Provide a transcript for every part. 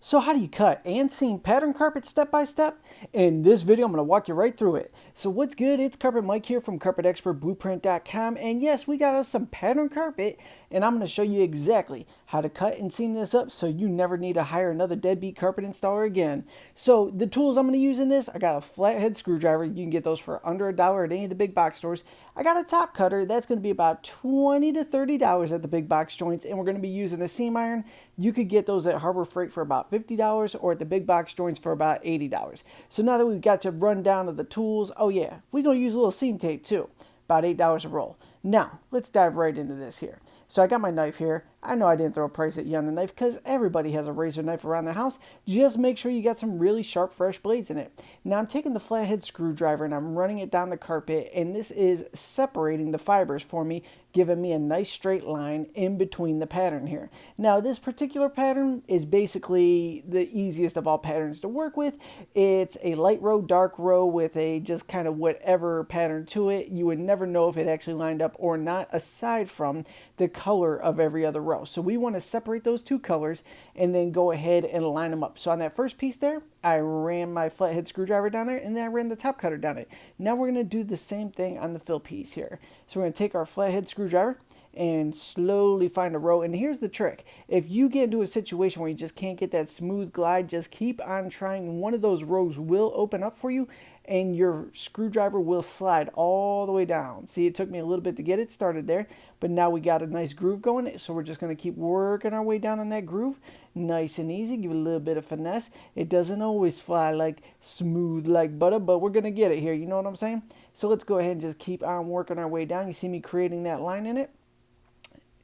So how do you cut and seam pattern carpet step by step? In this video, I'm going to walk you right through it. So what's good? It's Carpet Mike here from CarpetExpertBlueprint.com, and yes, we got us some pattern carpet, and I'm going to show you exactly how to cut and seam this up so you never need to hire another deadbeat carpet installer again. So the tools I'm going to use in this, I got a flathead screwdriver. You can get those for under $1 at any of the big box stores. I got a top cutter. That's going to be about $20 to $30 at the big box joints, and we're going to be using a seam iron. You could get those at Harbor Freight for about $50 or at the big box joints for about $80. So now that we've got you rundown of the tools, oh yeah, we're going to use a little seam tape too, about $8 a roll. Now, let's dive right into this here. So I got my knife here. I know I didn't throw a price at you on the knife because everybody has a razor knife around the house. Just make sure you got some really sharp, fresh blades in it. Now I'm taking the flathead screwdriver and I'm running it down the carpet, and this is separating the fibers for me, giving me a nice straight line in between the pattern here. Now this particular pattern is basically the easiest of all patterns to work with. It's a light row, dark row with a just kind of whatever pattern to it. You would never know if it actually lined up or not aside from the color of every other row. So we want to separate those two colors and then go ahead and line them up. So on that first piece there, I ran my flathead screwdriver down there, and then I ran the top cutter down it. Now we're going to do the same thing on the fill piece here. So we're going to take our flathead screwdriver and slowly find a row. And here's the trick. If you get into a situation where you just can't get that smooth glide, just keep on trying. One of those rows will open up for you and your screwdriver will slide all the way down. See, it took me a little bit to get it started there, but now we got a nice groove going. So we're just going to keep working our way down on that groove. Nice and easy. Give it a little bit of finesse. It doesn't always fly like smooth like butter, but we're going to get it here. You know what I'm saying? So let's go ahead and just keep on working our way down. You see me creating that line in it?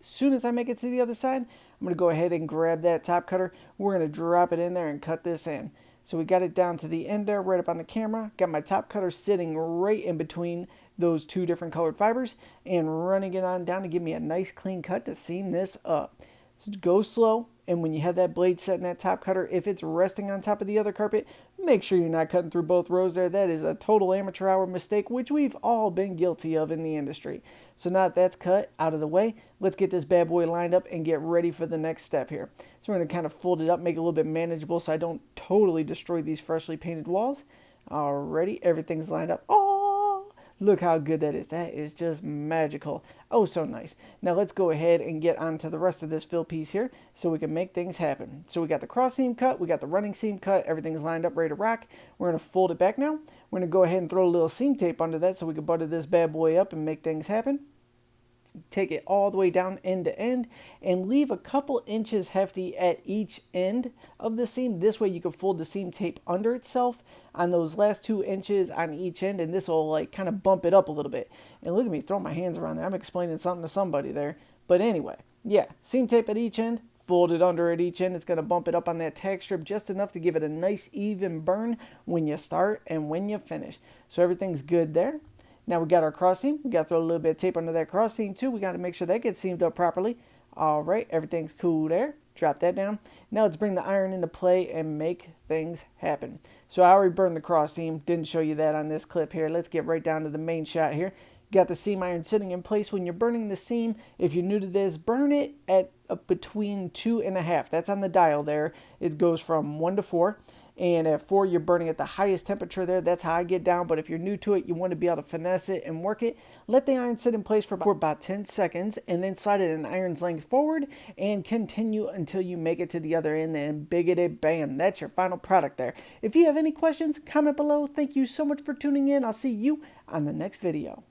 As soon as I make it to the other side, I'm going to go ahead and grab that top cutter. We're going to drop it in there and cut this in. So we got it down to the end there, right up on the camera. Got my top cutter sitting right in between those two different colored fibers and running it on down to give me a nice clean cut to seam this up. So go slow, and when you have that blade set in that top cutter, if it's resting on top of the other carpet, make sure you're not cutting through both rows there. That is a total amateur hour mistake, which we've all been guilty of in the industry. So now that that's cut out of the way, let's get this bad boy lined up and get ready for the next step here. So we're going to kind of fold it up, make it a little bit manageable so I don't totally destroy these freshly painted walls. Alrighty, everything's lined up. Look how good that is. That is just magical. Oh, so nice. Now let's go ahead and get onto the rest of this fill piece here so we can make things happen. So we got the cross seam cut, we got the running seam cut, everything's lined up, ready to rock. We're going to fold it back now. We're going to go ahead and throw a little seam tape under that so we can butter this bad boy up and make things happen. Take it all the way down end to end and leave a couple inches hefty at each end of the seam. This way you can fold the seam tape under itself on those last 2 inches on each end, and this will like kind of bump it up a little bit. And look at me throwing my hands around there. I'm explaining something to somebody there. But anyway, yeah, seam tape at each end, fold it under at each end. It's going to bump it up on that tack strip just enough to give it a nice even burn when you start and when you finish. So everything's good there. Now we got our cross seam. We got to throw a little bit of tape under that cross seam too. We got to make sure that gets seamed up properly. All right, everything's cool there. Drop that down. Now let's bring the iron into play and make things happen. So I already burned the cross seam. Didn't show you that on this clip here. Let's get right down to the main shot here. Got the seam iron sitting in place. When you're burning the seam, if you're new to this, burn it at between 2.5. That's on the dial there. It goes from 1 to 4. And at 4, you're burning at the highest temperature there. That's how I get down. But if you're new to it, you want to be able to finesse it and work it. Let the iron sit in place for about 10 seconds and then slide it an iron's length forward and continue until you make it to the other end, and biggity bam, that's your final product there. If you have any questions, comment below. Thank you so much for tuning in. I'll see you on the next video.